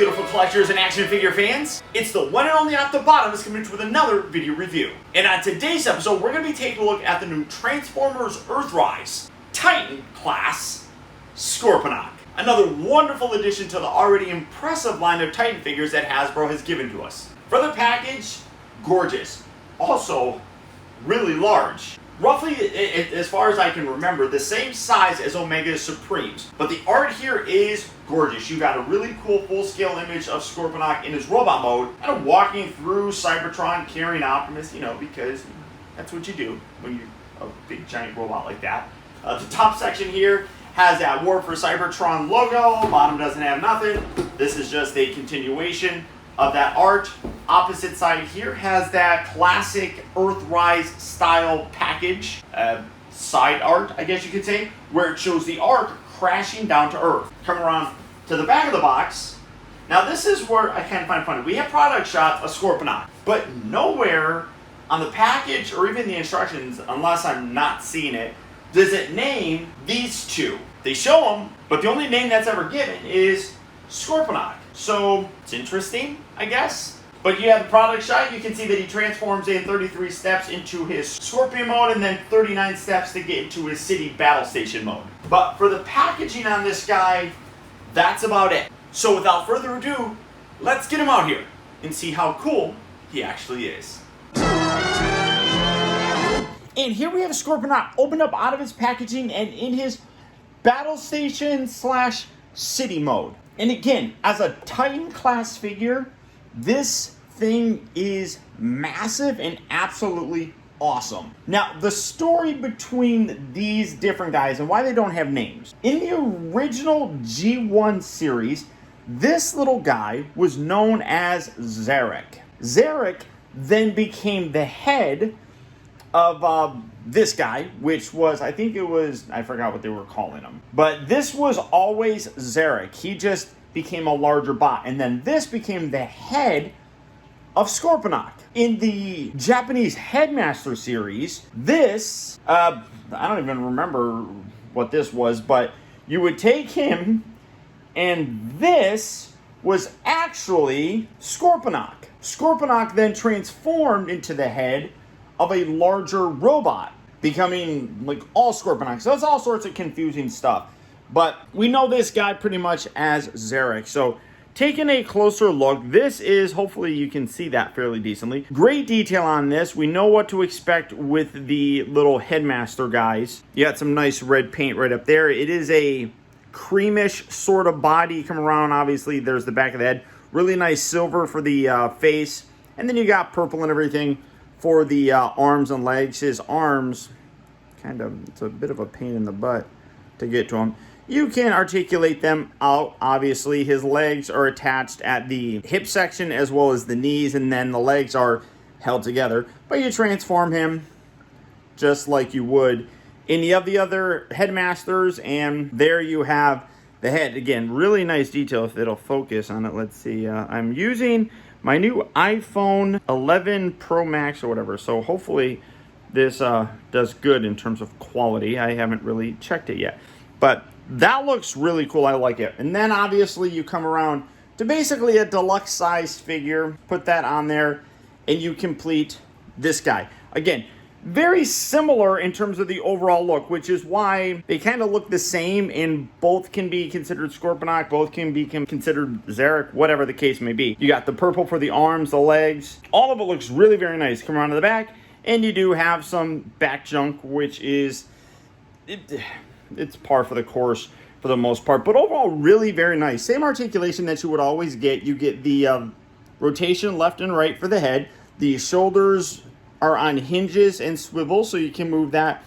beautiful collectors and action figure fans. It's the one and only Optibotimus coming with another video review. And on today's episode, we're going to be taking a look at the new Transformers Earthrise Titan class Scorponok. Another wonderful addition to the already impressive line of Titan figures that Hasbro has given to us. For the package, gorgeous. Also, really large. Roughly, as far as I can remember, the same size as Omega Supremes. But the art here is gorgeous. You got a really cool full-scale image of Scorponok in his robot mode, kind of walking through Cybertron carrying Optimus, because that's what you do when you're a big giant robot like that. The top section here has that War for Cybertron logo. Bottom doesn't have nothing. This is just a continuation of that art. Opposite side here has that classic Earthrise style package, side art, I guess you could say, where it shows the Ark crashing down to Earth. Come around to the back of the box. Now this is where I kind of find funny. We have product shots of Scorponok, but nowhere on the package or even the instructions, unless I'm not seeing it, does it name these two. They show them, but the only name that's ever given is Scorponok. So it's interesting, I guess. But you have the product shot. You can see that he transforms in 33 steps into his Scorpion mode and then 39 steps to get into his City Battle Station mode. But for the packaging on this guy, that's about it. So without further ado, let's get him out here and see how cool he actually is. And here we have Scorponok opened up out of his packaging and in his Battle Station / City mode. And again, as a Titan class figure, this thing is massive and absolutely awesome. Now, the story between these different guys and why they don't have names. In the original G1 series, this little guy was known as Zarek. Zarek then became the head of this guy, which was, I forgot what they were calling him. But this was always Zarek. He just became a larger bot. And then this became the head of Scorponok. In the Japanese Headmaster series, this, I don't even remember what this was, but you would take him, and this was actually Scorponok. Scorponok then transformed into the head of a larger robot, becoming like all Scorponok. So it's all sorts of confusing stuff. But we know this guy pretty much as Zarek. So taking a closer look, this is, hopefully you can see that fairly decently. Great detail on this. We know what to expect with the little Headmaster guys. You got some nice red paint right up there. It is a creamish sort of body. Come around, obviously, there's the back of the head. Really nice silver for the face. And then you got purple and everything for the arms and legs. His arms, it's a bit of a pain in the butt to get to him. You can articulate them out, obviously. His legs are attached at the hip section as well as the knees, and then the legs are held together. But you transform him just like you would any of the other Headmasters, and there you have the head. Again, really nice detail if it'll focus on it. Let's see. I'm using my new iPhone 11 Pro Max or whatever, so hopefully this does good in terms of quality. I haven't really checked it yet, but that looks really cool. I like it. And then obviously you come around to basically a deluxe size figure, put that on there, and you complete this guy. Again, very similar in terms of the overall look, which is why they kind of look the same, and both can be considered Scorponok, both can be considered Zarek, whatever the case may be. You got the purple for the arms, the legs. All of it looks really very nice. Come around to the back, and you do have some back junk, which is it's par for the course for the most part, but overall really very nice. Same articulation that you would always get. You get the rotation left and right for the head. The shoulders are on hinges and swivel, so you can move that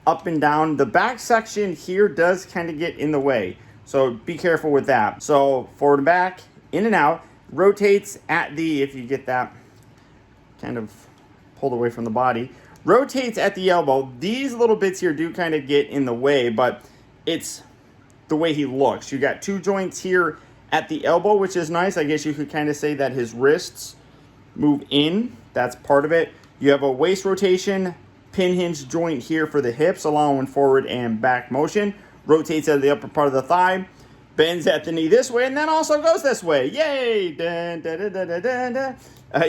up and down. The back section here does kind of get in the way, so be careful with that. So forward and back, in and out, rotates at the, if you get that kind of pulled away from the body, rotates at the elbow. These little bits here do kind of get in the way, but it's the way he looks. You got two joints here at the elbow, which is nice. I guess you could kind of say that his wrists move in. That's part of it. You have a waist rotation, pin hinge joint here for the hips, allowing forward and back motion. Rotates at the upper part of the thigh. bends at the knee this way and then also goes this way. Yay! Dun, dun, dun, dun, dun, dun.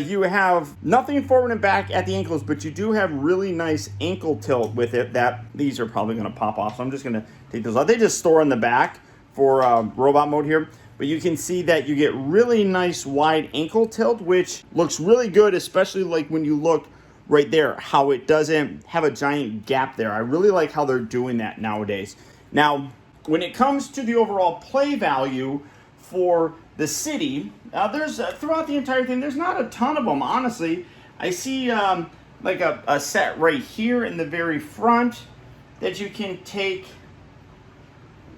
You have nothing forward and back at the ankles, but you do have really nice ankle tilt with it. That these are probably going to pop off, so I'm just going to take those out. They just store in the back for robot mode here, but you can see that you get really nice wide ankle tilt, which looks really good, especially like when you look right there, how it doesn't have a giant gap there. I really like how they're doing that nowadays. Now, when it comes to the overall play value for the city, there's throughout the entire thing, there's not a ton of them, honestly. I see like a set right here in the very front that you can take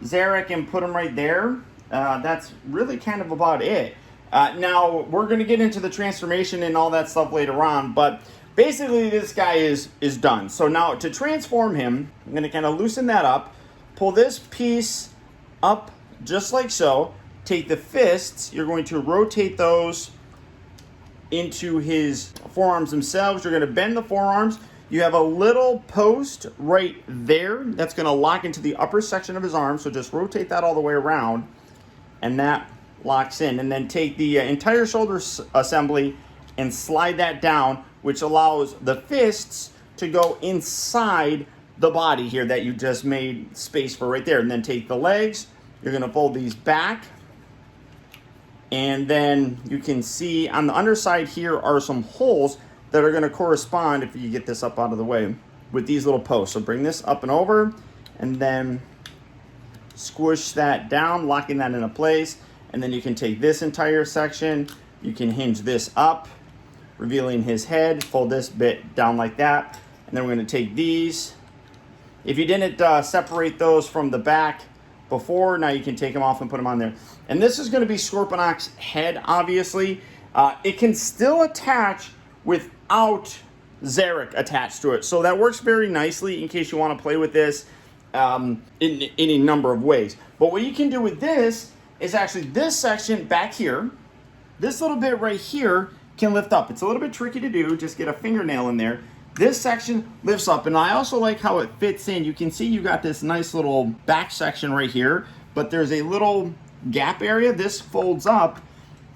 Zarek and put him right there. That's really kind of about it. Now, we're going to get into the transformation and all that stuff later on, but basically this guy is done. So now to transform him, I'm going to kind of loosen that up, pull this piece up just like so. Take the fists, you're going to rotate those into his forearms themselves. You're going to bend the forearms. You have a little post right there that's going to lock into the upper section of his arm. So just rotate that all the way around, and that locks in. And then take the entire shoulder assembly and slide that down, which allows the fists to go inside the body here that you just made space for right there. And then take the legs. You're going to fold these back. And then you can see on the underside here are some holes that are going to correspond, if you get this up out of the way, with these little posts. So bring this up and over, and then squish that down, locking that into place. And then you can take this entire section, you can hinge this up, revealing his head, fold this bit down like that. And then we're going to take these. If you didn't separate those from the back before, now you can take them off and put them on there. And this is going to be Scorponok's head, obviously. It can still attach without Zarek attached to it. So that works very nicely in case you want to play with this in any number of ways. But what you can do with this is actually this section back here, this little bit right here can lift up. It's a little bit tricky to do. Just get a fingernail in there. This section lifts up, and I also like how it fits in. You can see you got this nice little back section right here, but there's a little gap area. This folds up,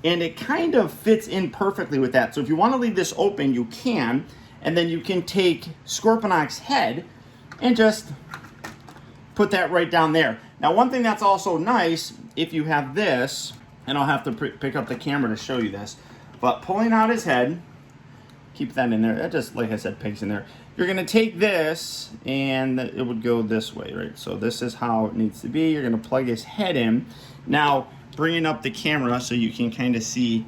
and it kind of fits in perfectly with that. So if you want to leave this open, you can, and then you can take Scorponok's head and just put that right down there. Now, one thing that's also nice, if you have this, and I'll have to pick up the camera to show you this, but pulling out his head, keep that in there. That just, like I said, pegs in there. You're going to take this, and it would go this way, right? So this is how it needs to be. You're going to plug his head in. Now, bringing up the camera so you can kind of see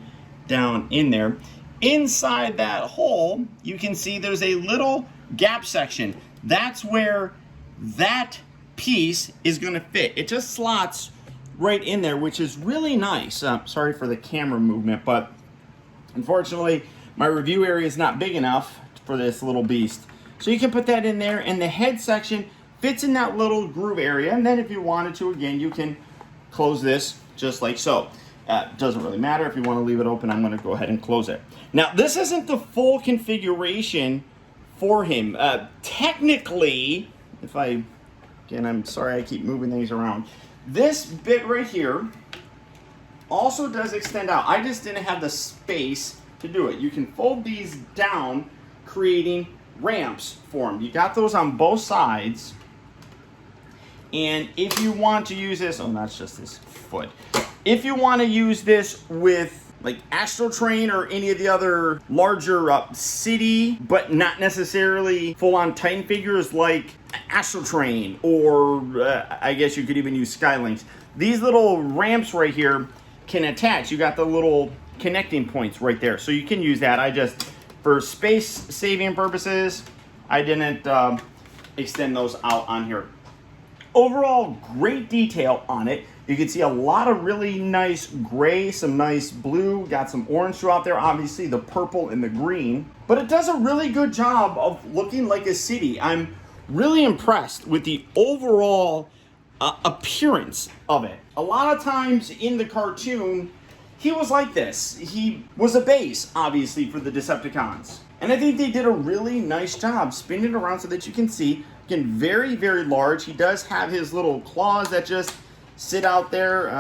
down in there. Inside that hole, you can see there's a little gap section. That's where that piece is going to fit. It just slots right in there, which is really nice. Sorry for the camera movement, but unfortunately, my review area is not big enough for this little beast. So you can put that in there, and the head section fits in that little groove area. And then if you wanted to, again, you can close this just like so. Doesn't really matter. If you want to leave it open, I'm going to go ahead and close it. Now, this isn't the full configuration for him. Technically, again, I'm sorry I keep moving things around. This bit right here also does extend out. I just didn't have the space to do it. You can fold these down, creating ramps for them. You got those on both sides. And if you want to use this, that's just his foot. If you want to use this with like Astro Train or any of the other larger city, but not necessarily full-on Titan figures like Astro Train, or I guess you could even use Skylinks. These little ramps right here can attach. You got the little connecting points right there, so you can use that. For space saving purposes, I didn't extend those out on here. Overall, great detail on it. You can see a lot of really nice gray, some nice blue, got some orange throughout there, obviously the purple and the green. But it does a really good job of looking like a city. I'm really impressed with the overall appearance of it. A lot of times in the cartoon, he was like this. He was a base, obviously, for the Decepticons. And I think they did a really nice job spinning it around so that you can see. Again, very, very large. He does have his little claws that just sit out there.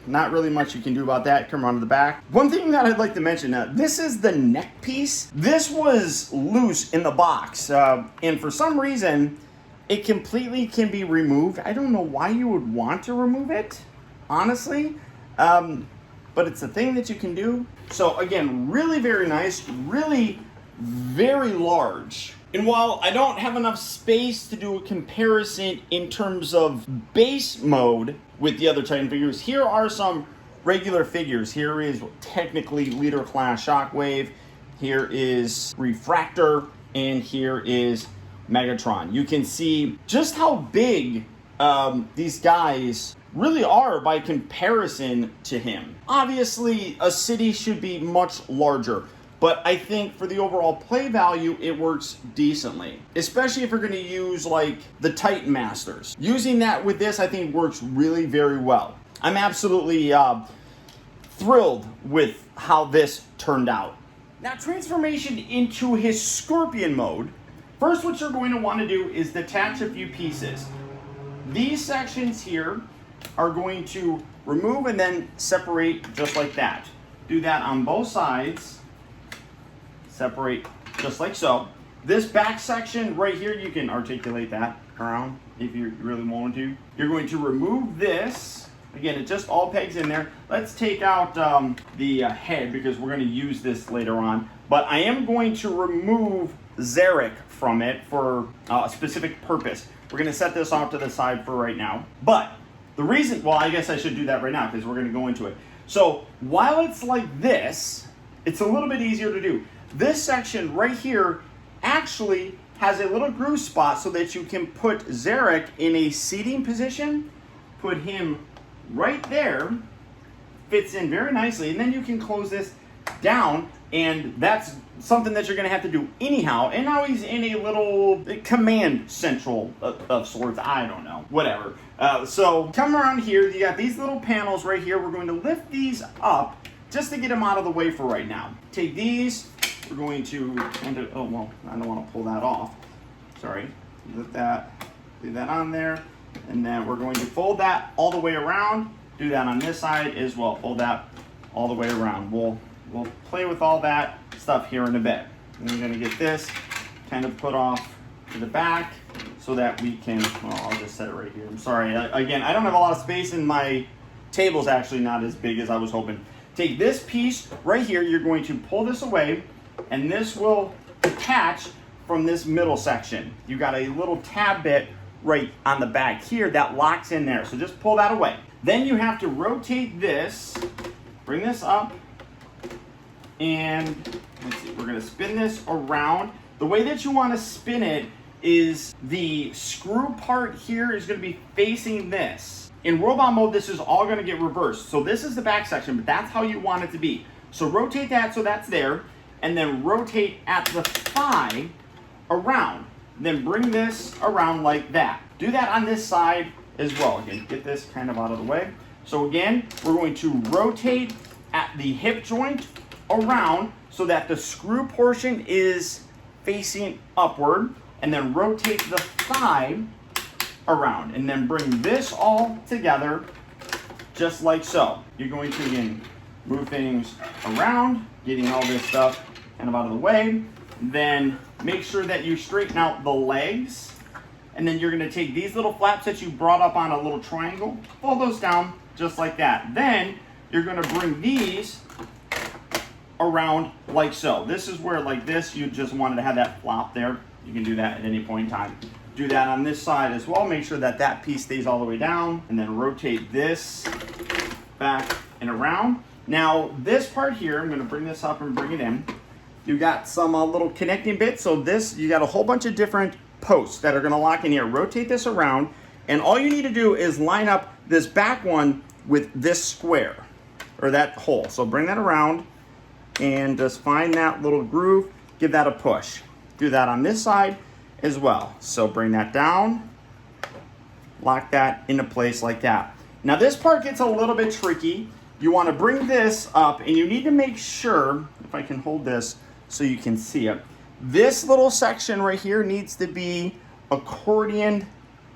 Not really much you can do about that. Come around to the back. One thing that I'd like to mention, this is the neck piece. This was loose in the box, and for some reason, it completely can be removed. I don't know why you would want to remove it, honestly, but it's a thing that you can do. So again, really very nice, really very large. And while I don't have enough space to do a comparison in terms of base mode with the other Titan figures, here are some regular figures. Here is technically Leader Class Shockwave, here is Refractor, and here is Megatron. You can see just how big these guys really are by comparison to him. Obviously, a city should be much larger, but I think for the overall play value, it works decently. Especially if you're going to use like the Titan Masters. Using that with this, I think works really very well. I'm absolutely thrilled with how this turned out. Now, transformation into his Scorpion mode. First, what you're going to want to do is detach a few pieces. These sections here are going to remove and then separate just like that. Do that on both sides. Separate just like so. This back section right here, you can articulate that around if you really want to. You're going to remove this. Again, it just all pegs in there. Let's take out the head because we're going to use this later on. But I am going to remove Zarek from it for a specific purpose. We're going to set this off to the side for right now. But the reason, well, I guess I should do that right now because we're going to go into it. So while it's like this, it's a little bit easier to do. This section right here actually has a little groove spot so that you can put Zarek in a seating position. Put him right there. Fits in very nicely. And then you can close this down. And that's something that you're going to have to do anyhow. And now he's in a little command central of sorts. I don't know. Whatever. So come around here. You got these little panels right here. We're going to lift these up just to get them out of the way for right now. Take these. We're going to, oh, well, I don't want to pull that off. Sorry. Lift that, do that on there. And then we're going to fold that all the way around. Do that on this side as well. Fold that all the way around. We'll play with all that stuff here in a bit. And we're going to get this kind of put off to the back so that we can, well, I'll just set it right here. I'm sorry. Again, I don't have a lot of space and my table's actually not as big as I was hoping. Take this piece right here. You're going to pull this away. And this will detach from this middle section. You got a little tab bit right on the back here that locks in there. So just pull that away. Then you have to rotate this, bring this up, and let's see, we're gonna spin this around. The way that you wanna spin it is the screw part here is gonna be facing this. In robot mode, this is all gonna get reversed. So this is the back section, but that's how you want it to be. So rotate that so that's there. And then rotate at the thigh around. Then bring this around like that. Do that on this side as well. Again, get this kind of out of the way. So again, we're going to rotate at the hip joint around so that the screw portion is facing upward. And then rotate the thigh around. And then bring this all together just like so. You're going to, again, move things around, getting all this stuff kind of out of the way. Then make sure that you straighten out the legs. And then you're going to take these little flaps that you brought up on a little triangle, fold those down just like that. Then you're going to bring these around like so. This is where, like this, you just wanted to have that flop there. You can do that at any point in time. Do that on this side as well. Make sure that that piece stays all the way down. And then rotate this back and around. Now, this part here, I'm going to bring this up and bring it in. You got some little connecting bits. So this, you got a whole bunch of different posts that are going to lock in here. Rotate this around. And all you need to do is line up this back one with this square, or that hole. So bring that around and just find that little groove. Give that a push. Do that on this side as well. So bring that down. Lock that into place like that. Now this part gets a little bit tricky. You want to bring this up, and you need to make sure, if I can hold this so you can see it, this little section right here needs to be accordioned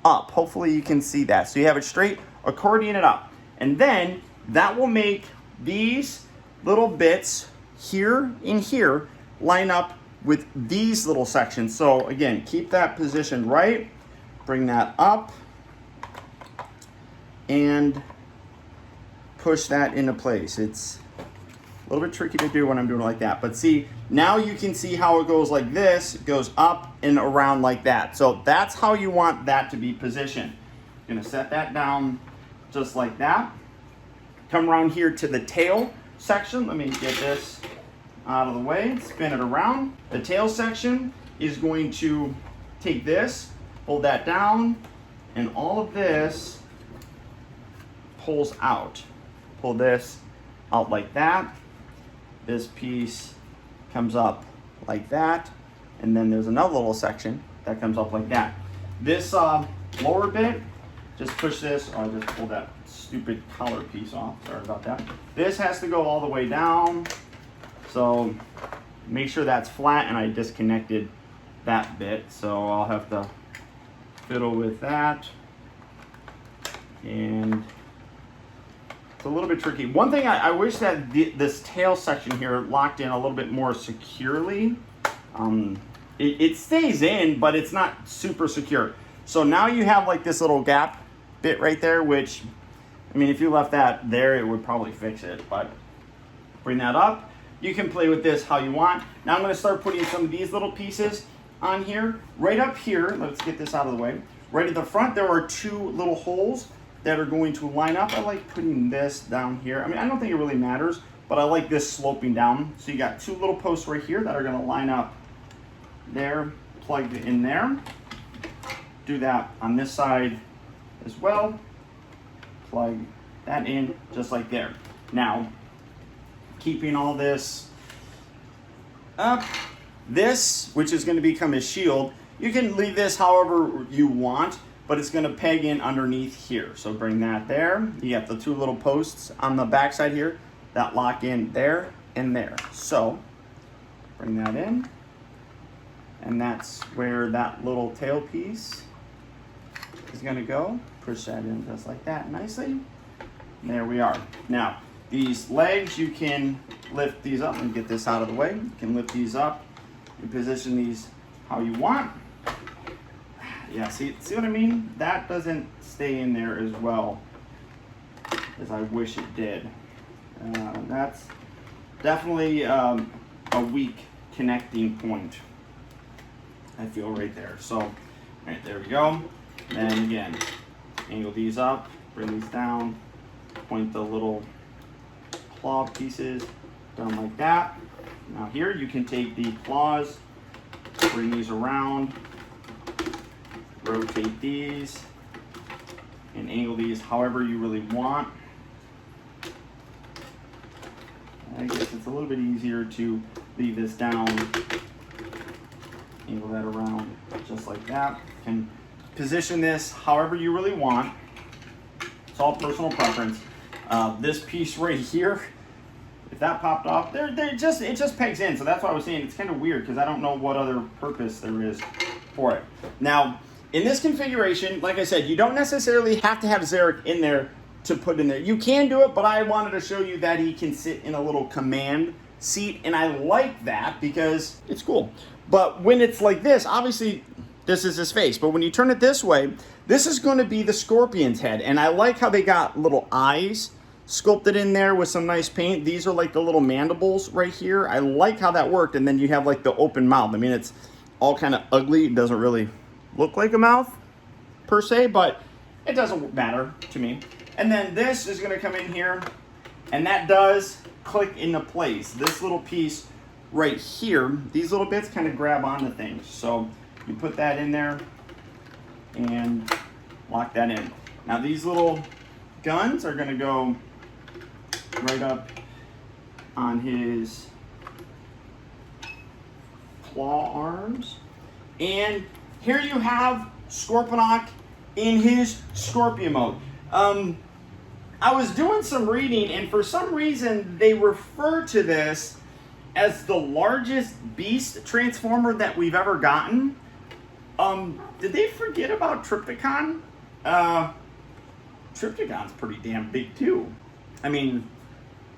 up. Hopefully you can see that. So you have it straight accordion it up. And then that will make these little bits here and here line up with these little sections. So again, keep that positioned right, bring that up, and push that into place. It's a little bit tricky to do when I'm doing it like that, but see, now you can see how it goes like this. It goes up and around like that. So that's how you want that to be positioned. Gonna set that down just like that. Come around here to the tail section. Let me get this out of the way, spin it around. The tail section is going to take this, hold that down, and all of this pulls out. Pull this out like that. This piece comes up like that, and then there's another little section that comes up like that. This lower bit, just push this. Oh, I just pulled that stupid collar piece off. Sorry about that. This has to go all the way down. So make sure that's flat, and I disconnected that bit. So I'll have to fiddle with that. And it's a little bit tricky. One thing I wish that this tail section here locked in a little bit more securely. It stays in, but it's not super secure. So now you have like this little gap bit right there, which, I mean, if you left that there, it would probably fix it, but bring that up. You can play with this how you want. Now I'm gonna start putting some of these little pieces on here. Right up here, let's get this out of the way. Right at the front, there are two little holes that are going to line up. I like putting this down here. I mean, I don't think it really matters, but I like this sloping down. So you got two little posts right here that are gonna line up there, plugged in there. Do that on this side as well. Plug that in just like there. Now, keeping all this up, this, which is going to become a shield, you can leave this however you want, but it's going to peg in underneath here. So bring that there. You got the two little posts on the back side here that lock in there and there. So bring that in, and that's where that little tail piece is going to go. Push that in just like that nicely. And there we are. Now, these legs, you can lift these up and get this out of the way. You can lift these up and position these how you want. Yeah, see what I mean? That doesn't stay in there as well as I wish it did. That's definitely a weak connecting point, I feel, right there. So, right, there we go. And again, angle these up, bring these down, point the little claw pieces down like that. Now here you can take the claws, bring these around, rotate these, and angle these however you really want. I guess it's a little bit easier to leave this down, angle that around just like that. And position this however you really want. It's all personal preference. This piece right here, if that popped off, it just pegs in. So that's why I was saying it's kind of weird, because I don't know what other purpose there is for it. Now, in this configuration, like I said, you don't necessarily have to have Zarek in there to put in there. You can do it, but I wanted to show you that he can sit in a little command seat, and I like that because it's cool. But when it's like this, obviously this is his face, but when you turn it this way, this is going to be the Scorpion's head, and I like how they got little eyes sculpted in there with some nice paint. These are like the little mandibles right here. I like how that worked, and then you have like the open mouth. I mean, it's all kind of ugly. It doesn't really look like a mouth per se, but it doesn't matter to me. And then this is going to come in here, and that does click into place. This little piece right here, these little bits kind of grab onto things. So you put that in there and lock that in. Now these little guns are going to go right up on his claw arms. And here you have Scorponok in his Scorpion mode. I was doing some reading, and for some reason they refer to this as the largest beast transformer that we've ever gotten. Did they forget about Trypticon? Tryptychon's pretty damn big too. I mean,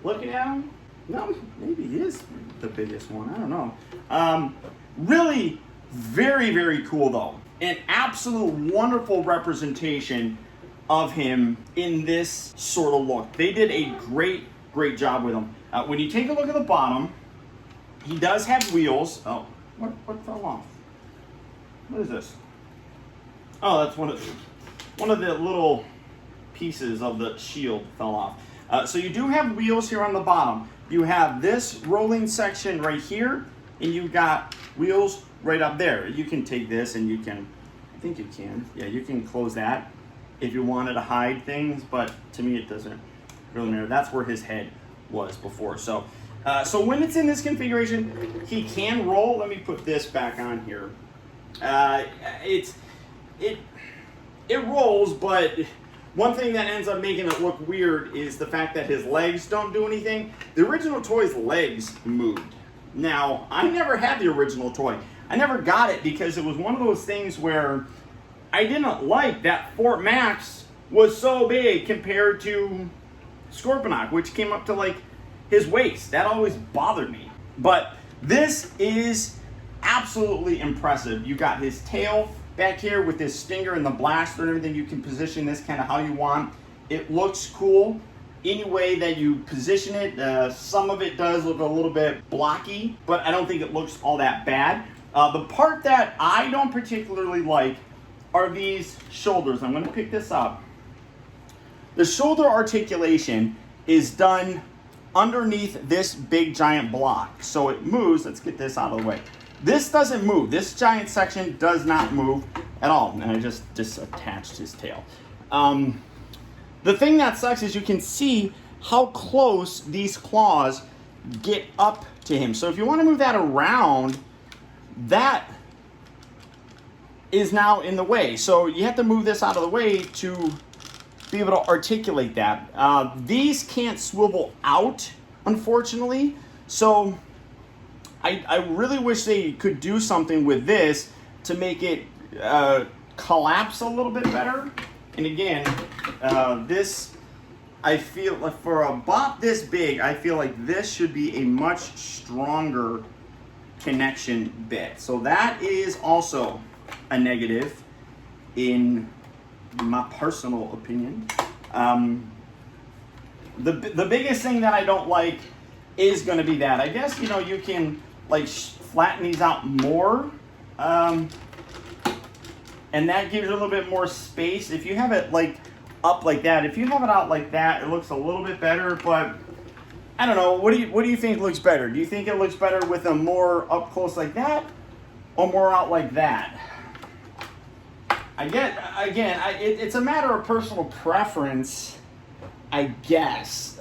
looking at him, no, maybe he is the biggest one. I don't know. Really very, very cool though. An absolute wonderful representation of him in this sort of look. They did a great job with him. When you take a look at the bottom, he does have wheels. Oh, what fell off? What is this? Oh, that's one of the little pieces of the shield fell off. So you do have wheels here on the bottom. You have this rolling section right here, and you've got wheels right up there. You can take this and you can, I think you can, yeah, you can close that if you wanted to hide things, but to me it doesn't really matter. That's where his head was before. So when it's in this configuration, he can roll. Let me put this back on here. It rolls, but one thing that ends up making it look weird is the fact that his legs don't do anything. The original toy's legs moved. Now, I never had the original toy. I never got it because it was one of those things where I didn't like that Fort Max was so big compared to Scorponok, which came up to like his waist. That always bothered me. But this is absolutely impressive. You got his tail back here with this stinger and the blaster and everything. You can position this kind of how you want. It looks cool any way that you position it. Some of it does look a little bit blocky, but I don't think it looks all that bad. The part that I don't particularly like are these shoulders. I'm going to pick this up. The shoulder articulation is done underneath this big giant block. So it moves. Let's get this out of the way. This doesn't move. This giant section does not move at all. And I just attached his tail. The thing that sucks is you can see how close these claws get up to him. So if you want to move that around, that is now in the way. So you have to move this out of the way to be able to articulate that. These can't swivel out, unfortunately. So I really wish they could do something with this to make it collapse a little bit better. And again, this, I feel like for a bot this big, I feel like this should be a much stronger connection bit. So that is also a negative in my personal opinion. The biggest thing that I don't like is going to be that. I guess, you know, you can like flatten these out more. And that gives you a little bit more space. If you have it like up like that, if you have it out like that, it looks a little bit better, but I don't know. What do you think looks better? Do you think it looks better with a more up close like that or more out like that? It's a matter of personal preference, I guess.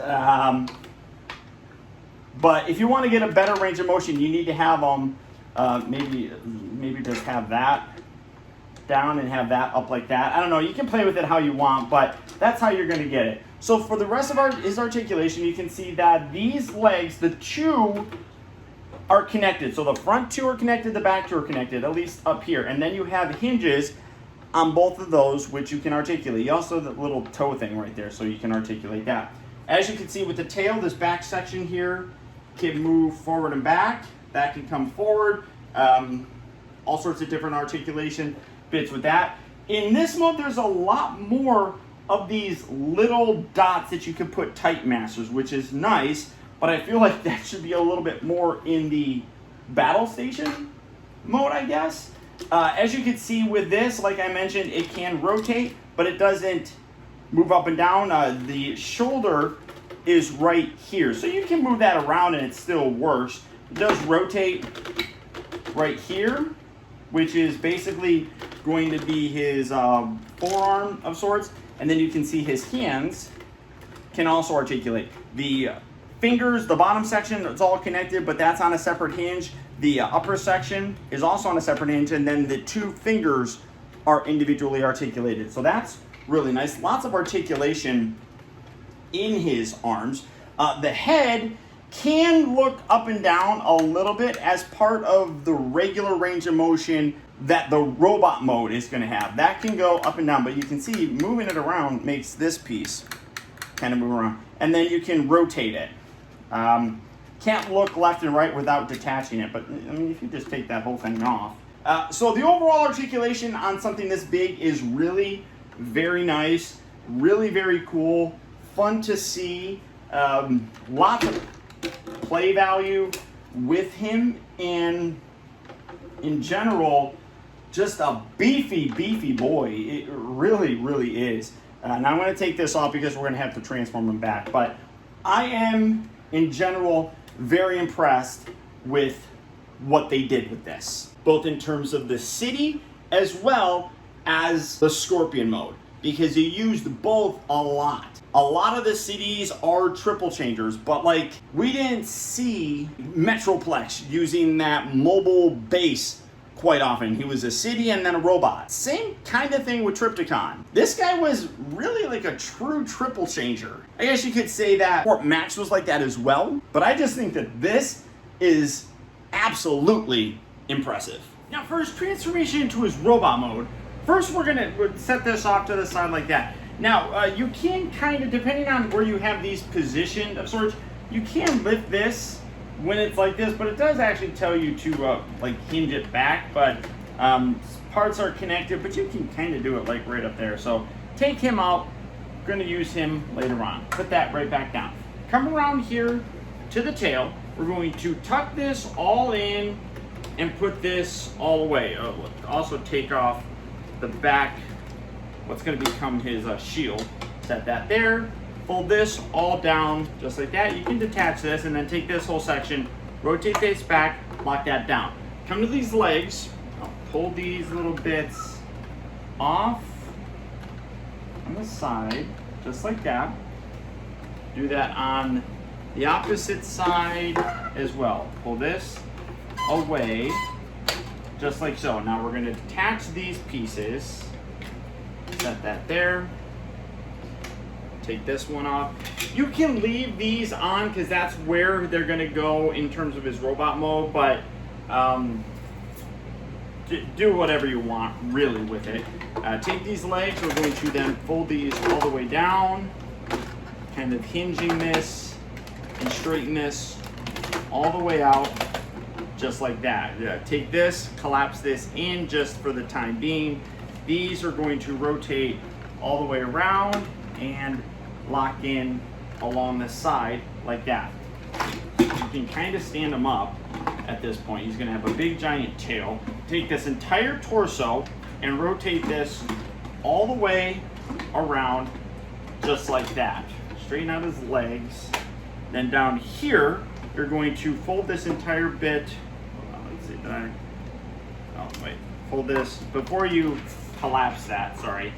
But if you want to get a better range of motion, you need to have them maybe just have that down and have that up like that. I don't know. You can play with it how you want, but that's how you're going to get it. So for the rest of his articulation, you can see that these legs, the two are connected. So the front two are connected, the back two are connected, at least up here. And then you have hinges on both of those, which you can articulate. You also have the little toe thing right there, so you can articulate that. As you can see with the tail, this back section here can move forward and back. That can come forward. All sorts of different articulation bits with that. In this mode, there's a lot more of these little dots that you can put tight masters, which is nice, but I feel like that should be a little bit more in the battle station mode, I guess. As you can see with this, like I mentioned, it can rotate, but it doesn't move up and down. The shoulder is right here, so you can move that around and it still works. It does rotate right here, which is basically going to be his forearm of sorts, and then you can see his hands can also articulate. The fingers, the bottom section, it's all connected, but that's on a separate hinge. The upper section is also on a separate hinge, and then the two fingers are individually articulated. So that's really nice. Lots of articulation in his arms. The head can look up and down a little bit as part of the regular range of motion that the robot mode is going to have. That can go up and down, but you can see moving it around makes this piece kind of move around. And then you can rotate it. Can't look left and right without detaching it, but I mean, if you just take that whole thing off. So the overall articulation on something this big is really very nice, really very cool, fun to see, lots of play value with him, and in general, just a beefy boy. It really is. Now I'm going to take this off because we're going to have to transform him back, but I am, in general, very impressed with what they did with this, both in terms of the city as well as the Scorpion mode, because you used both a lot. A lot of the cities are triple changers, but like, we didn't see Metroplex using that mobile base quite often. He was a city and then a robot. Same kind of thing with Trypticon. This guy was really like a true triple changer. I guess you could say that Fort Max was like that as well, but I just think that this is absolutely impressive. Now for his transformation into his robot mode, first we're gonna set this off to the side like that. Now you can kind of, depending on where you have these positioned of sorts, you can lift this when it's like this, but it does actually tell you to like hinge it back, but parts are connected, but you can kind of do it like right up there. So take him out, we're gonna use him later on. Put that right back down. Come around here to the tail. We're going to tuck this all in and put this all away. Also take off the back, what's going to become his shield. Set that there. Fold this all down just like that. You can detach this and then take this whole section, rotate this back, lock that down. Come to these legs. I'll pull these little bits off on the side, just like that. Do that on the opposite side as well. Pull this away, just like so. Now we're going to detach these pieces. Set that there. Take this one off. You can leave these on because that's where they're going to go in terms of his robot mode, but do whatever you want really with it. Take these legs. We're going to then fold these all the way down, kind of hinging this and straighten this all the way out, just like that. Take this, collapse this in just for the time being. These are going to rotate all the way around and lock in along the side like that. You can kind of stand him up at this point. He's going to have a big giant tail. Take this entire torso and rotate this all the way around just like that. Straighten out his legs. Then down here, you're going to fold this entire bit. Let's see, fold this before you collapse that, sorry.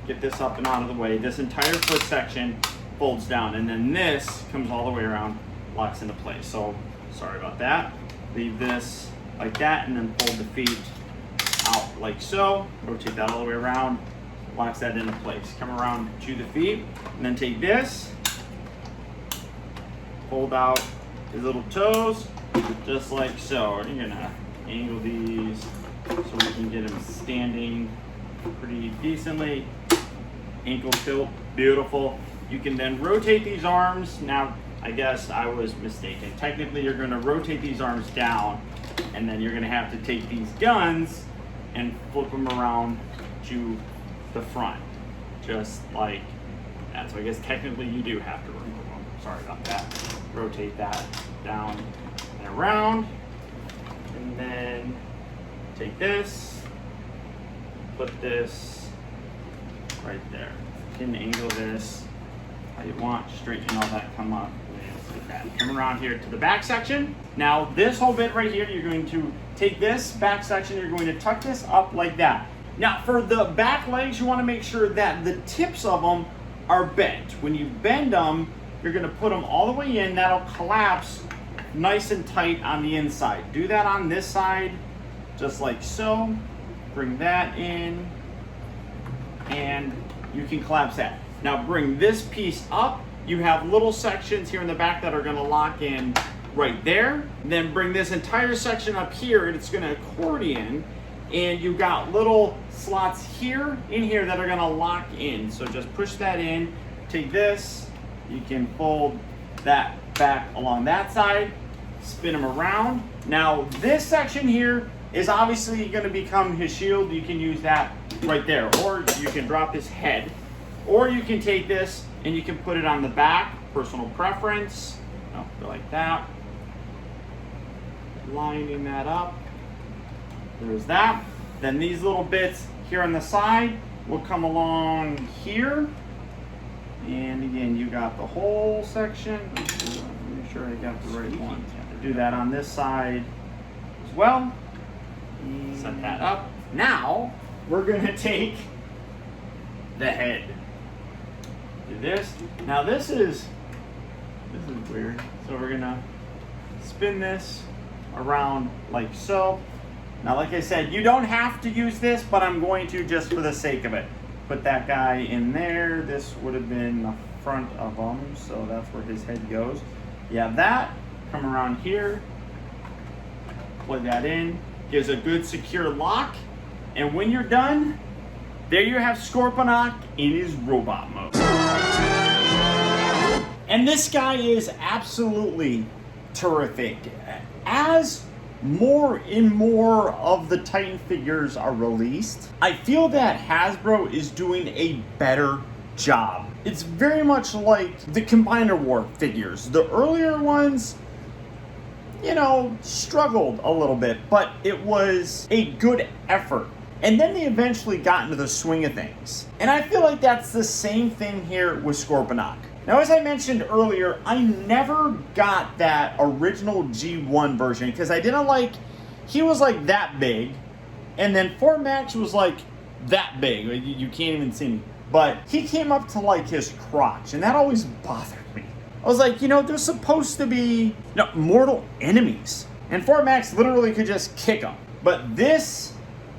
Get this up and out of the way. This entire foot section folds down, and then this comes all the way around, locks into place. So, sorry about that. Leave this like that, and then fold the feet out like so. Rotate that all the way around, locks that into place. Come around to the feet, and then take this, fold out his little toes, just like so. You're gonna angle these so we can get him standing pretty decently. Ankle tilt, beautiful. You can then rotate these arms. Now, I guess I was mistaken. Technically, you're gonna rotate these arms down, and then you're gonna have to take these guns and flip them around to the front, just like that. So I guess technically you do have to remove them. Sorry about that. Rotate that down and around, and then take this, put this right there. You can angle this how you want, straighten all that, come up like that. Come around here to the back section. Now this whole bit right here, you're going to take this back section, you're going to tuck this up like that. Now for the back legs, you want to make sure that the tips of them are bent. When you bend them, you're going to put them all the way in. That'll collapse nice and tight on the inside. Do that on this side, just like so. Bring that in, and you can collapse that. Now bring this piece up you have little sections here in the back that are going to lock in right there. Then bring this entire section up here, and it's going to accordion. And you've got little slots here in here that are going to lock in. So just push that in. Take this. You can fold that back along that side. Spin them around. Now this section here is obviously going to become his shield. You can use that right there. Or you can drop his head. Or you can take this and you can put it on the back. Personal preference. Go like that. Lining that up. There's that. Then these little bits here on the side will come along here. And again, you got the whole section. Make sure I got the right one. Do that on this side as well. Set that up. Now, we're going to take the head. Do this. Now this is weird. So we're going to spin this around like so. Now, like I said, you don't have to use this, but I'm going to just for the sake of it. Put that guy in there. This would have been the front of him, so that's where his head goes. You have that. Come around here. Plug that in. Gives a good secure lock. And when you're done, there you have Scorponok in his robot mode. And this guy is absolutely terrific. As more and more of the Titan figures are released, I feel that Hasbro is doing a better job. It's very much like the Combiner War figures. The earlier ones, struggled a little bit, but it was a good effort. And then they eventually got into the swing of things. And I feel like that's the same thing here with Scorponok. Now, as I mentioned earlier, I never got that original G1 version because I didn't like, he was like that big, and then 4 Max was like that big. You can't even see me. But he came up to like his crotch, and that always bothered me. I was like, they're supposed to be mortal enemies. And 4 Max literally could just kick them. But this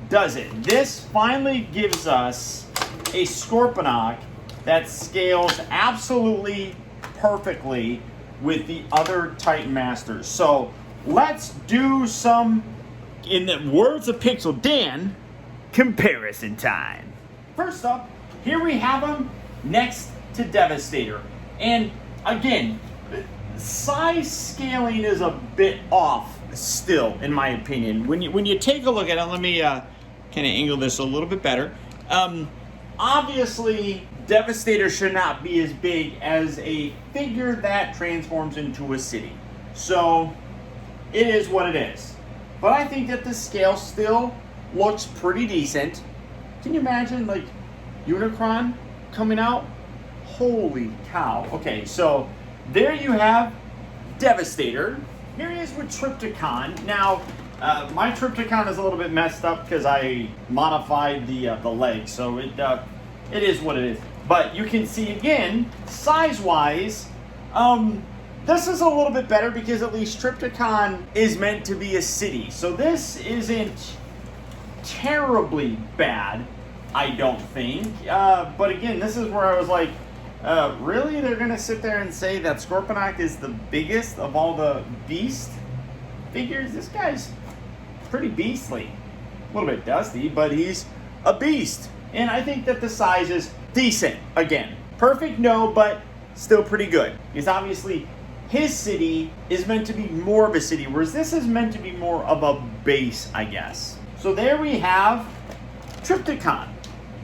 does it. This finally gives us a Scorponok that scales absolutely perfectly with the other Titan Masters. So let's do some, in the words of Pixel Dan, comparison time. First up, here we have him next to Devastator. And again, size scaling is a bit off still, in my opinion. When you take a look at it, let me kind of angle this a little bit better. Obviously, Devastator should not be as big as a figure that transforms into a city. So, it is what it is. But I think that the scale still looks pretty decent. Can you imagine, like, Unicron coming out? Holy cow. Okay, so there you have Devastator. Here he is with Trypticon. Now, my Trypticon is a little bit messed up because I modified the leg, so it is what it is. But you can see again, size-wise, this is a little bit better because at least Trypticon is meant to be a city. So this isn't terribly bad, I don't think. But again, this is where I was like, really? They're going to sit there and say that Scorponok is the biggest of all the beast figures? This guy's pretty beastly. A little bit dusty, but he's a beast. And I think that the size is decent. Again, perfect, no, but still pretty good. Because obviously, his city is meant to be more of a city, whereas this is meant to be more of a base, I guess. So there we have Trypticon.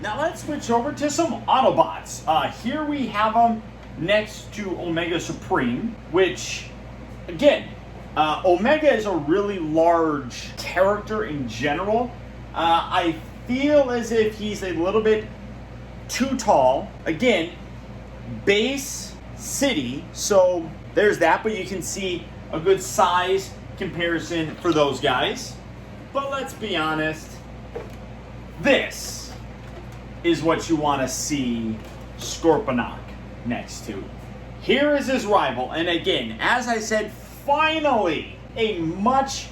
Now let's switch over to some Autobots. Here we have them next to Omega Supreme, which, again, Omega is a really large character in general. I feel as if he's a little bit too tall. Again, base city, so there's that, but you can see a good size comparison for those guys. But let's be honest, this is what you want to see Scorponok next to. Here is his rival, and again, as I said, finally a much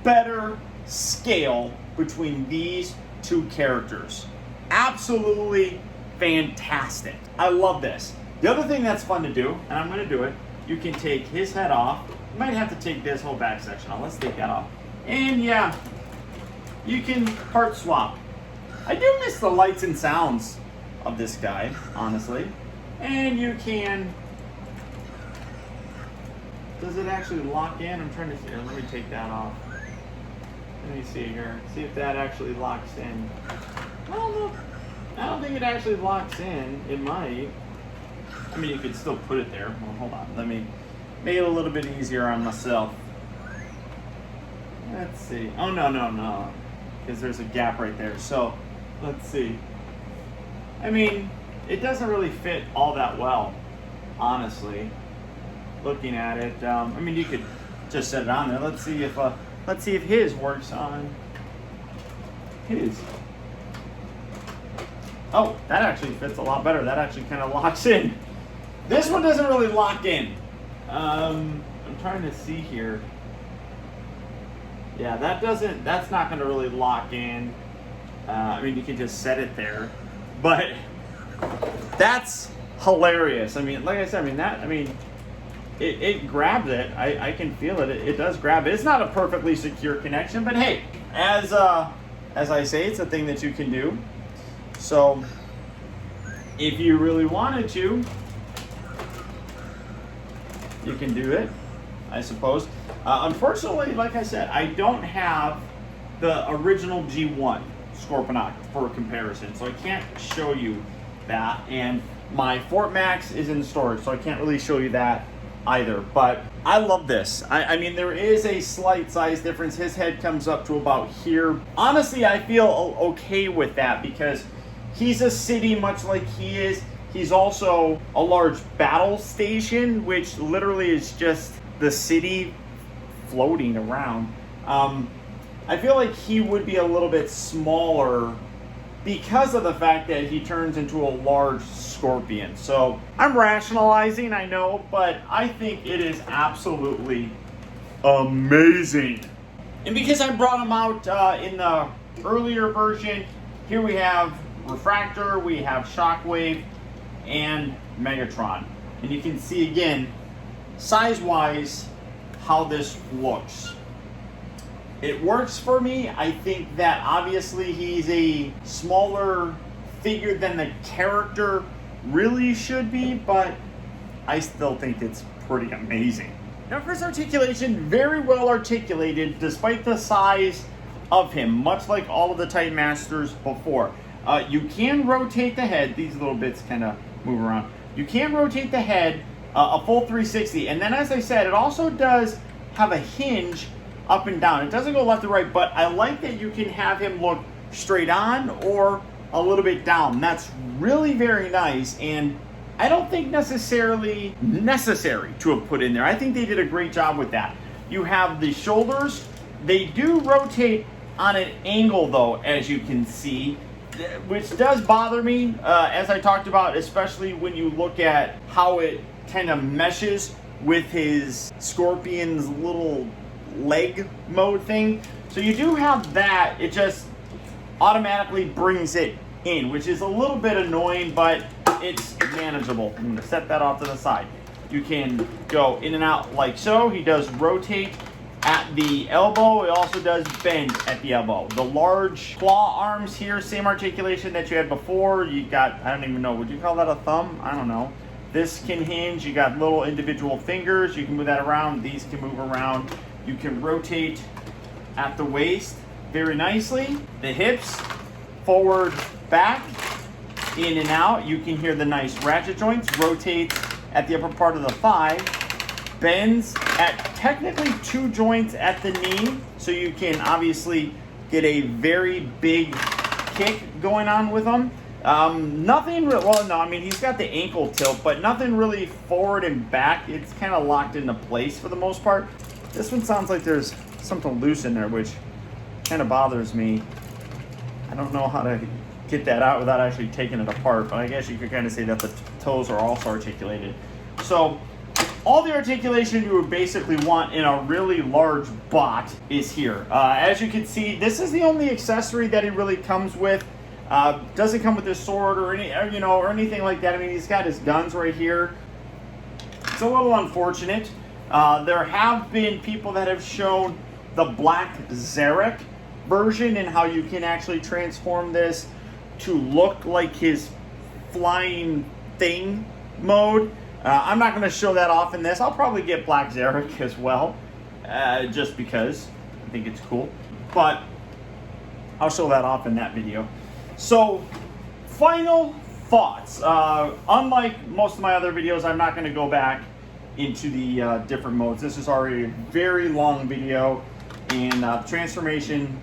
better scale between these two characters. Absolutely fantastic. I love this. The other thing that's fun to do, and I'm going to do it, you can take his head off. You might have to take this whole back section off. Let's take that off. And yeah, you can part swap. I do miss the lights and sounds of this guy, honestly. And you can... Does it actually lock in? I'm trying to see. Let me take that off. Let me see here. See if that actually locks in. I don't know. I don't think it actually locks in. It might. I mean, you could still put it there. Well, hold on. Let me make it a little bit easier on myself. Let's see. Oh, no. Because there's a gap right there. So, let's see. I mean, it doesn't really fit all that well, honestly. Looking at it, I mean, you could just set it on there. Let's see if his works on his. Oh, that actually fits a lot better. That actually kind of locks in. This one doesn't really lock in. I'm trying to see here. Yeah, that's not going to really lock in. I mean, you can just set it there, but that's hilarious. I mean, like I said, it grabs it. I can feel it. It does grab it. It's not a perfectly secure connection, but hey, as I say, it's a thing that you can do. So, if you really wanted to, you can do it, I suppose. Unfortunately, like I said, I don't have the original G1 Scorponok for comparison, so I can't show you that. And my Fort Max is in storage, so I can't really show you that either. But I love this. I mean, there is a slight size difference. His head comes up to about here. Honestly, I feel okay with that because he's a city much like he is. He's also a large battle station, which literally is just the city floating around. I feel like he would be a little bit smaller because of the fact that he turns into a large scorpion. So I'm rationalizing, I know, but I think it is absolutely amazing. And because I brought him out in the earlier version, here we have Refractor, we have Shockwave, and Megatron. And you can see again, size-wise, how this looks. It works for me. I think that obviously he's a smaller figure than the character really should be, but I still think it's pretty amazing. Now for his articulation, very well articulated despite the size of him, much like all of the Titan Masters before. You can rotate the head. These little bits kind of move around. You can rotate the head a full 360, and then as I said, it also does have a hinge up and down. It doesn't go left to right, but I like that you can have him look straight on or a little bit down. That's really very nice, and I don't think necessarily necessary to have put in there. I think they did a great job with that. You have the shoulders. They do rotate on an angle though, as you can see, which does bother me, as I talked about, especially when you look at how it kind of meshes with his Scorpion's little leg mode thing. So you do have that. It just automatically brings it in, which is a little bit annoying, but it's manageable. I'm going to set that off to the side. You can go in and out like so. He does rotate at the elbow. It also does bend at the elbow. The large claw arms here, same articulation that you had before. You got, I don't even know, would you call that a thumb? I don't know. This can hinge. You got little individual fingers. You can move that around. These can move around. You can rotate at the waist very nicely. The hips, forward, back, in and out. You can hear the nice ratchet joints. Rotates at the upper part of the thigh. Bends at technically 2 joints at the knee. So you can obviously get a very big kick going on with them. He's got the ankle tilt, but nothing really forward and back. It's kind of locked into place for the most part. This one sounds like there's something loose in there, which kind of bothers me. I don't know how to get that out without actually taking it apart, but I guess you could kind of say that the toes are also articulated. So all the articulation you would basically want in a really large bot is here. As you can see, this is the only accessory that it really comes with. Doesn't come with his sword or or anything like that. I mean, he's got his guns right here. It's a little unfortunate. There have been people that have shown the Black Zarek version and how you can actually transform this to look like his flying thing mode. I'm not going to show that off in this. I'll probably get Black Zarek as well, just because I think it's cool. But I'll show that off in that video. So, final thoughts. Unlike most of my other videos, I'm not going to go back into the different modes. This is already a very long video, and the transformation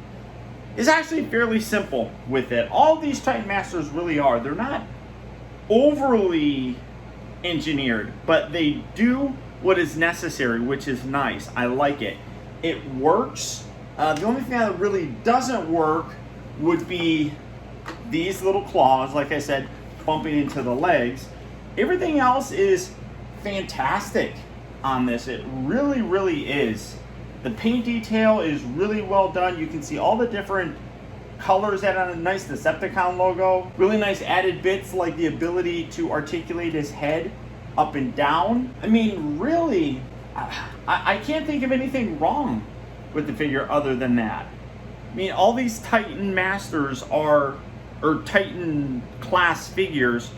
is actually fairly simple with it. All these Titan Masters really are. They're not overly engineered, but they do what is necessary, which is nice. I like it. It works. The only thing that really doesn't work would be these little claws, like I said, bumping into the legs. Everything else is fantastic on this. It really, really is. The paint detail is really well done. You can see all the different colors that on a nice Decepticon logo. Really nice added bits like the ability to articulate his head up and down. I mean, really, I can't think of anything wrong with the figure other than that. I mean, all these Titan Masters or Titan class figures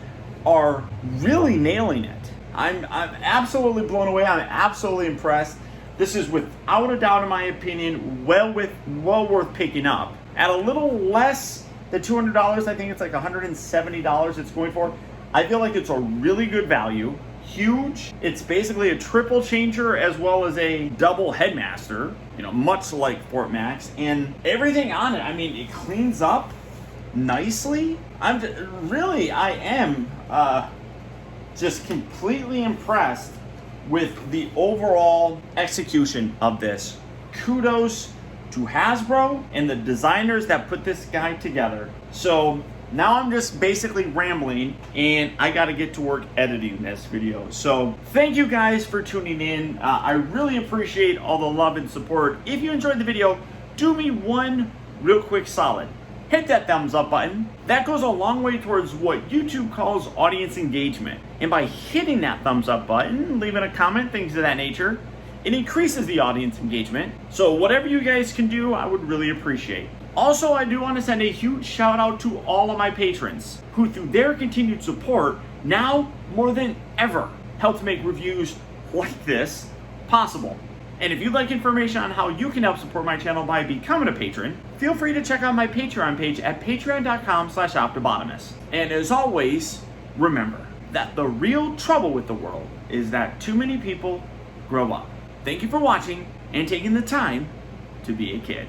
are really nailing it. I'm absolutely blown away. I'm absolutely impressed. This is without a doubt, in my opinion, well worth picking up. At a little less than $200, I think it's like $170 it's going for. I feel like it's a really good value. Huge. It's basically a triple changer as well as a double headmaster, much like Fort Max, and everything on it. I mean, it cleans up nicely. I am just completely impressed with the overall execution of this. Kudos to Hasbro and the designers that put this guy together. So now I'm just basically rambling, and I got to get to work editing this video. So thank you guys for tuning in. I really appreciate all the love and support. If you enjoyed the video, do me one real quick solid. Hit that thumbs up button. That goes a long way towards what YouTube calls audience engagement. And by hitting that thumbs up button, leaving a comment, things of that nature, it increases the audience engagement. So whatever you guys can do, I would really appreciate. Also, I do want to send a huge shout out to all of my patrons who, through their continued support, now more than ever help to make reviews like this possible. And if you'd like information on how you can help support my channel by becoming a patron, feel free to check out my Patreon page at patreon.com/optibotimus. And as always, remember that the real trouble with the world is that too many people grow up. Thank you for watching and taking the time to be a kid.